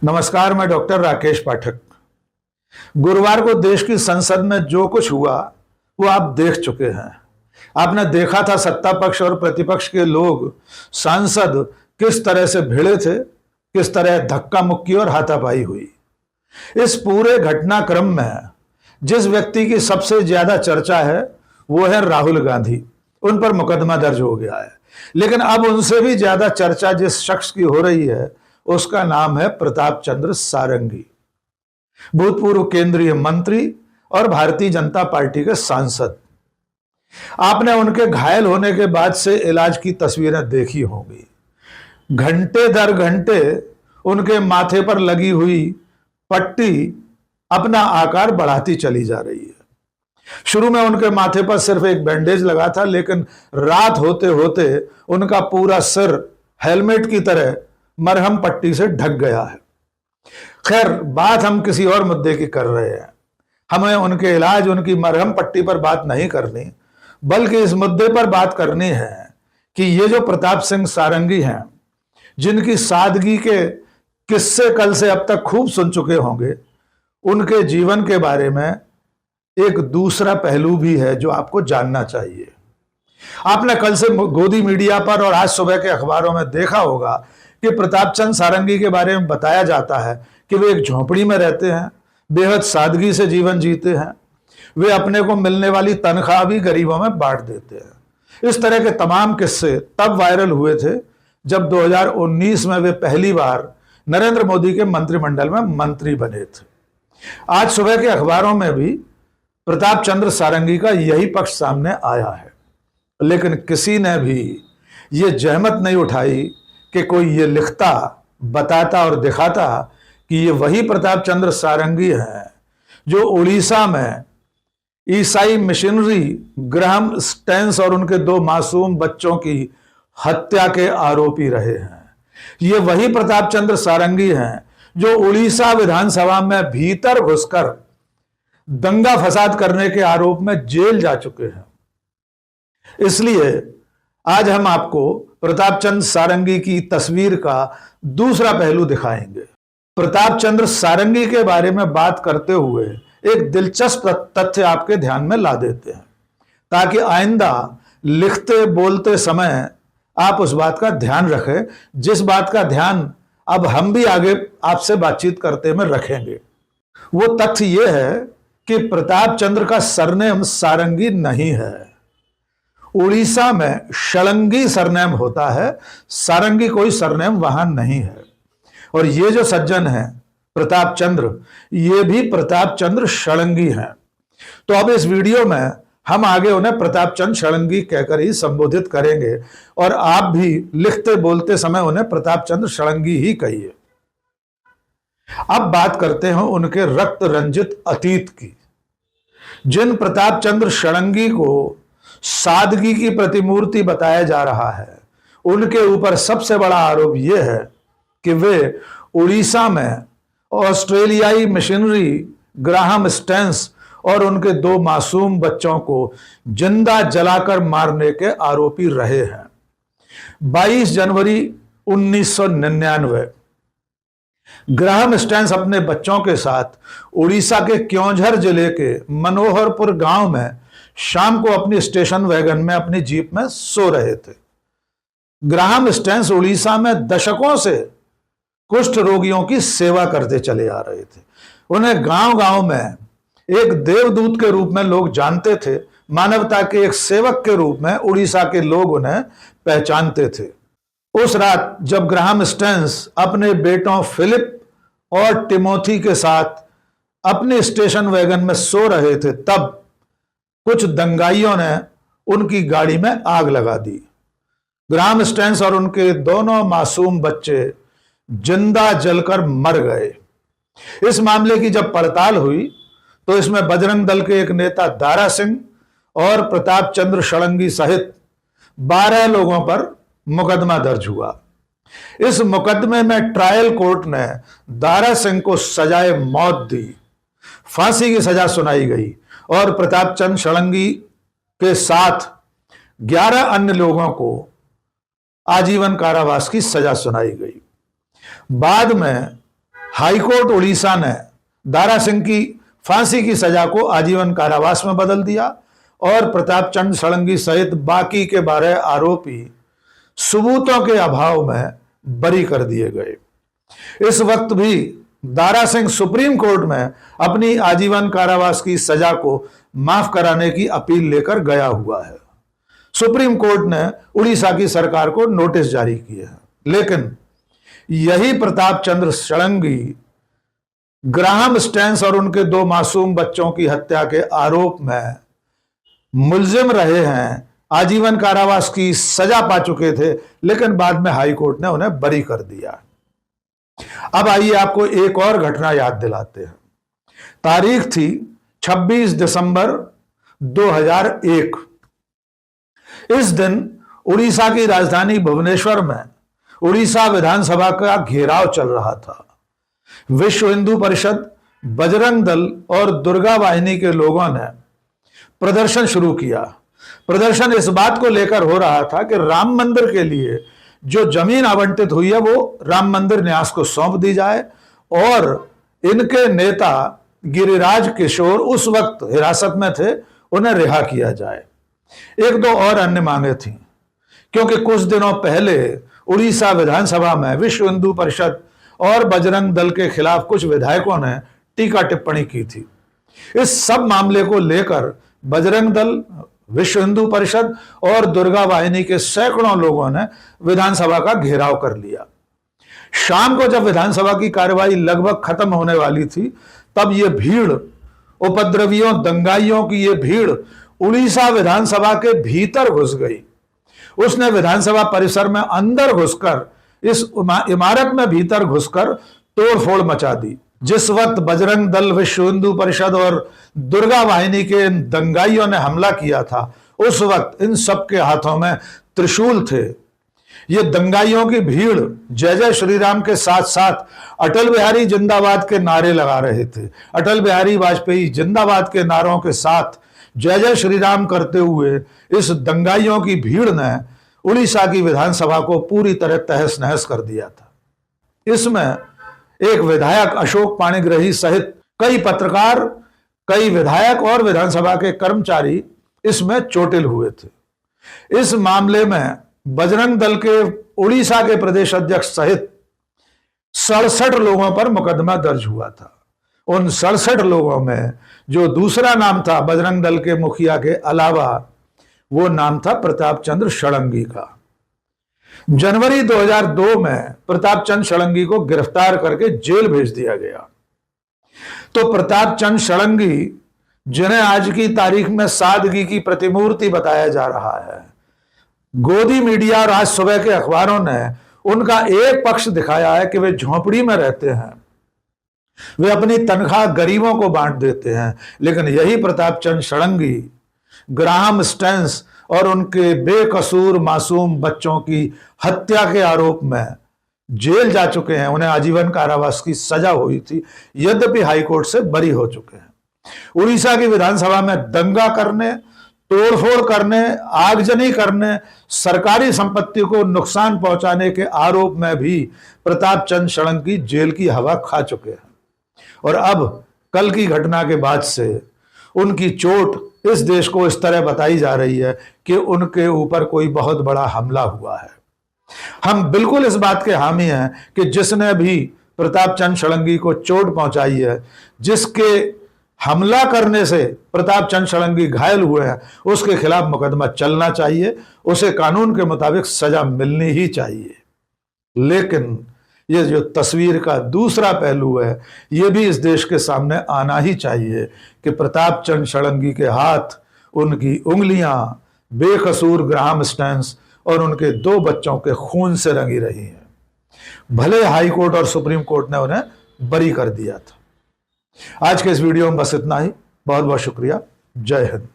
नमस्कार, मैं डॉक्टर राकेश पाठक। गुरुवार को देश की संसद में जो कुछ हुआ वो आप देख चुके हैं। आपने देखा था सत्ता पक्ष और प्रतिपक्ष के लोग, सांसद किस तरह से भिड़े थे, किस तरह धक्का मुक्की और हाथापाई हुई। इस पूरे घटनाक्रम में जिस व्यक्ति की सबसे ज्यादा चर्चा है वो है राहुल गांधी। उन पर मुकदमा दर्ज हो गया है, लेकिन अब उनसे भी ज्यादा चर्चा जिस शख्स की हो रही है उसका नाम है प्रताप चंद्र सारंगी, भूतपूर्व केंद्रीय मंत्री और भारतीय जनता पार्टी के सांसद। आपने उनके घायल होने के बाद से इलाज की तस्वीरें देखी होंगी। घंटे दर घंटे उनके माथे पर लगी हुई पट्टी अपना आकार बढ़ाती चली जा रही है। शुरू में उनके माथे पर सिर्फ एक बैंडेज लगा था, लेकिन रात होते होते उनका पूरा सिर हेलमेट की तरह मरहम पट्टी से ढक गया है। खैर, बात हम किसी और मुद्दे की कर रहे हैं। हमें उनके इलाज, उनकी मरहम पट्टी पर बात नहीं करनी, बल्कि इस मुद्दे पर बात करनी है कि ये जो प्रताप सिंह सारंगी हैं, जिनकी सादगी के किस्से कल से अब तक खूब सुन चुके होंगे, उनके जीवन के बारे में एक दूसरा पहलू भी है जो आपको जानना चाहिए। आपने कल से गोदी मीडिया पर और आज सुबह के अखबारों में देखा होगा कि प्रताप चंद्र सारंगी के बारे में बताया जाता है कि वे एक झोंपड़ी में रहते हैं, बेहद सादगी से जीवन जीते हैं। वे अपने को मिलने वाली तनख्वाह भी गरीबों में बांट देते हैं। इस तरह के तमाम किस्से तब वायरल हुए थे जब 2019 में वे पहली बार नरेंद्र मोदी के मंत्रिमंडल में मंत्री बने थे। आज सुबह के अखबारों में भी प्रताप चंद्र सारंगी का यही पक्ष सामने आया है, लेकिन किसी ने भी ये जहमत नहीं उठाई कि कोई ये लिखता, बताता और दिखाता कि ये वही प्रताप चंद्र सारंगी हैं जो उड़ीसा में ईसाई मिशनरी ग्राहम स्टेंस और उनके 2 मासूम बच्चों की हत्या के आरोपी रहे हैं। ये वही प्रताप चंद्र सारंगी हैं जो उड़ीसा विधानसभा में भीतर घुसकर दंगा फसाद करने के आरोप में जेल जा चुके हैं। इसलिए आज हम आपको प्रताप चंद्र सारंगी की तस्वीर का दूसरा पहलू दिखाएंगे। प्रताप चंद्र सारंगी के बारे में बात करते हुए एक दिलचस्प तथ्य आपके ध्यान में ला देते हैं, ताकि आइंदा लिखते बोलते समय आप उस बात का ध्यान रखें जिस बात का ध्यान अब हम भी आगे आपसे बातचीत करते में रखेंगे। वो तथ्य यह है कि प्रताप चंद्र का सरनेम सारंगी नहीं है। उड़ीसा में शलंगी सरनेम होता है, सारंगी कोई सरनेम वहां नहीं है। और ये जो सज्जन हैं प्रताप चंद्र, ये भी प्रताप चंद्र शलंगी हैं। तो अब इस वीडियो में हम आगे उन्हें प्रताप चंद्र शलंगी कहकर ही संबोधित करेंगे, और आप भी लिखते बोलते समय उन्हें प्रताप चंद्र शलंगी ही कहिए। अब बात करते हैं उनके रक्त रंजित अतीत की। जिन प्रताप चंद्र शलंगी को सादगी की प्रतिमूर्ति बताया जा रहा है, उनके ऊपर सबसे बड़ा आरोप यह है कि वे उड़ीसा में ऑस्ट्रेलियाई मिशनरी ग्राहम स्टेंस और उनके 2 मासूम बच्चों को जिंदा जलाकर मारने के आरोपी रहे हैं। 22 जनवरी 1999 ग्राहम स्टेंस अपने बच्चों के साथ उड़ीसा के क्योंझर जिले के मनोहरपुर गांव में शाम को अपनी स्टेशन वैगन में अपनी जीप में सो रहे थे। ग्राहम स्टेंस उड़ीसा में दशकों से कुष्ठ रोगियों की सेवा करते चले आ रहे थे। उन्हें गांव-गांव में एक देवदूत के रूप में लोग जानते थे। मानवता के एक सेवक के रूप में उड़ीसा के लोग उन्हें पहचानते थे। उस रात जब ग्राहम स्टेंस अपने बेटों फिलिप और टिमोथी के साथ अपने स्टेशन वैगन में सो रहे थे, तब कुछ दंगाइयों ने उनकी गाड़ी में आग लगा दी। ग्राहम स्टेंस और उनके दोनों मासूम बच्चे जिंदा जलकर मर गए। इस मामले की जब पड़ताल हुई तो इसमें बजरंग दल के एक नेता दारा सिंह और प्रताप चंद्र शलंगी सहित 12 लोगों पर मुकदमा दर्ज हुआ। इस मुकदमे में ट्रायल कोर्ट ने दारा सिंह को सजाए मौत दी, फांसी की सजा सुनाई गई और प्रताप चंद्र शलंगी के साथ 11 अन्य लोगों को आजीवन कारावास की सजा सुनाई गई। बाद में हाईकोर्ट उड़ीसा ने दारा सिंह की फांसी की सजा को आजीवन कारावास में बदल दिया और प्रताप चंद्र षडंगी सहित बाकी के 12 आरोपी सबूतों के अभाव में बरी कर दिए गए। इस वक्त भी दारा सिंह सुप्रीम कोर्ट में अपनी आजीवन कारावास की सजा को माफ कराने की अपील लेकर गया हुआ है। सुप्रीम कोर्ट ने उड़ीसा की सरकार को नोटिस जारी किए हैं, लेकिन यही प्रताप चंद्र षडंगी ग्राहम स्टैंस और उनके 2 मासूम बच्चों की हत्या के आरोप में मुलजिम रहे हैं, आजीवन कारावास की सजा पा चुके थे, लेकिन बाद में हाई कोर्ट ने उन्हें बरी कर दिया। अब आइए आपको एक और घटना याद दिलाते हैं। तारीख थी 26 दिसंबर 2001। इस दिन उड़ीसा की राजधानी भुवनेश्वर में उड़ीसा विधानसभा का घेराव चल रहा था। विश्व हिंदू परिषद, बजरंग दल और दुर्गा वाहिनी के लोगों ने प्रदर्शन शुरू किया। प्रदर्शन इस बात को लेकर हो रहा था कि राम मंदिर के लिए जो जमीन आवंटित हुई है वो राम मंदिर न्यास को सौंप दी जाए और इनके नेता गिरिराज किशोर उस वक्त हिरासत में थे, उन्हें रिहा किया जाए। 1-2 और अन्य मांगे थीं, क्योंकि कुछ दिनों पहले उड़ीसा विधानसभा में विश्व हिंदू परिषद और बजरंग दल के खिलाफ कुछ विधायकों ने टीका टिप्पणी की थी। इस सब मामले को लेकर बजरंग दल, विश्व हिंदू परिषद और दुर्गा वाहिनी के सैकड़ों लोगों ने विधानसभा का घेराव कर लिया। शाम को जब विधानसभा की कार्यवाही लगभग खत्म होने वाली थी, तब ये भीड़, उपद्रवियों, दंगाइयों की ये भीड़ उड़ीसा विधानसभा के भीतर घुस गई। उसने विधानसभा परिसर में अंदर घुसकर, इस इमारत में भीतर घुसकर तोड़फोड़ मचा दी। जिस वक्त बजरंग दल, विश्व हिंदू परिषद और दुर्गा वाहिनी के दंगाइयों ने हमला किया था, उस वक्त इन सबके हाथों में त्रिशूल थे। ये दंगाइयों की भीड़ जय जय श्री राम के साथ साथ अटल बिहारी जिंदाबाद के नारे लगा रहे थे। अटल बिहारी वाजपेयी जिंदाबाद के नारों के साथ जय जय श्री राम करते हुए इस दंगाइयों की भीड़ ने उड़ीसा की विधानसभा को पूरी तरह तहस नहस कर दिया था। इसमें एक विधायक अशोक पाणिग्राही सहित कई पत्रकार, कई विधायक और विधानसभा के कर्मचारी इसमें चोटिल हुए थे। इस मामले में बजरंग दल के उड़ीसा के प्रदेश अध्यक्ष सहित 67 लोगों पर मुकदमा दर्ज हुआ था। उन 67 लोगों में जो दूसरा नाम था बजरंग दल के मुखिया के अलावा, वो नाम था प्रताप चंद्र षडंगी का। जनवरी 2002 में प्रताप चंद्र षडंगी को गिरफ्तार करके जेल भेज दिया गया। तो प्रताप चंद्र षडंगी, जिन्हें आज की तारीख में सादगी की प्रतिमूर्ति बताया जा रहा है, गोदी मीडिया और आज सुबह के अखबारों ने उनका एक पक्ष दिखाया है कि वे झोंपड़ी में रहते हैं, वे अपनी तनख्वाह गरीबों को बांट देते हैं। लेकिन यही प्रताप चंद्र षडंगी ग्राहम स्टैंस और उनके बेकसूर मासूम बच्चों की हत्या के आरोप में जेल जा चुके हैं। उन्हें आजीवन कारावास की सजा हुई थी, यद्यपि हाईकोर्ट से बरी हो चुके हैं। उड़ीसा की विधानसभा में दंगा करने, तोड़फोड़ करने, आगजनी करने, सरकारी संपत्ति को नुकसान पहुंचाने के आरोप में भी प्रताप चंद्र षडंगी जेल की हवा खा चुके हैं। और अब कल की घटना के बाद से उनकी चोट इस देश को इस तरह बताई जा रही है कि उनके ऊपर कोई बहुत बड़ा हमला हुआ है। हम बिल्कुल इस बात के हामी हैं कि जिसने भी प्रताप चंद्र षडंगी को चोट पहुंचाई है, जिसके हमला करने से प्रताप चंद्र षडंगी घायल हुए हैं, उसके खिलाफ मुकदमा चलना चाहिए, उसे कानून के मुताबिक सजा मिलनी ही चाहिए। लेकिन ये जो तस्वीर का दूसरा पहलू है, ये भी इस देश के सामने आना ही चाहिए कि प्रताप चंद्र षडंगी के हाथ, उनकी उंगलियां बेकसूर ग्राहम स्टैंस और उनके 2 बच्चों के खून से रंगी रही हैं। भले हाई कोर्ट और सुप्रीम कोर्ट ने उन्हें बरी कर दिया था। आज के इस वीडियो में बस इतना ही। बहुत बहुत शुक्रिया। जय हिंद।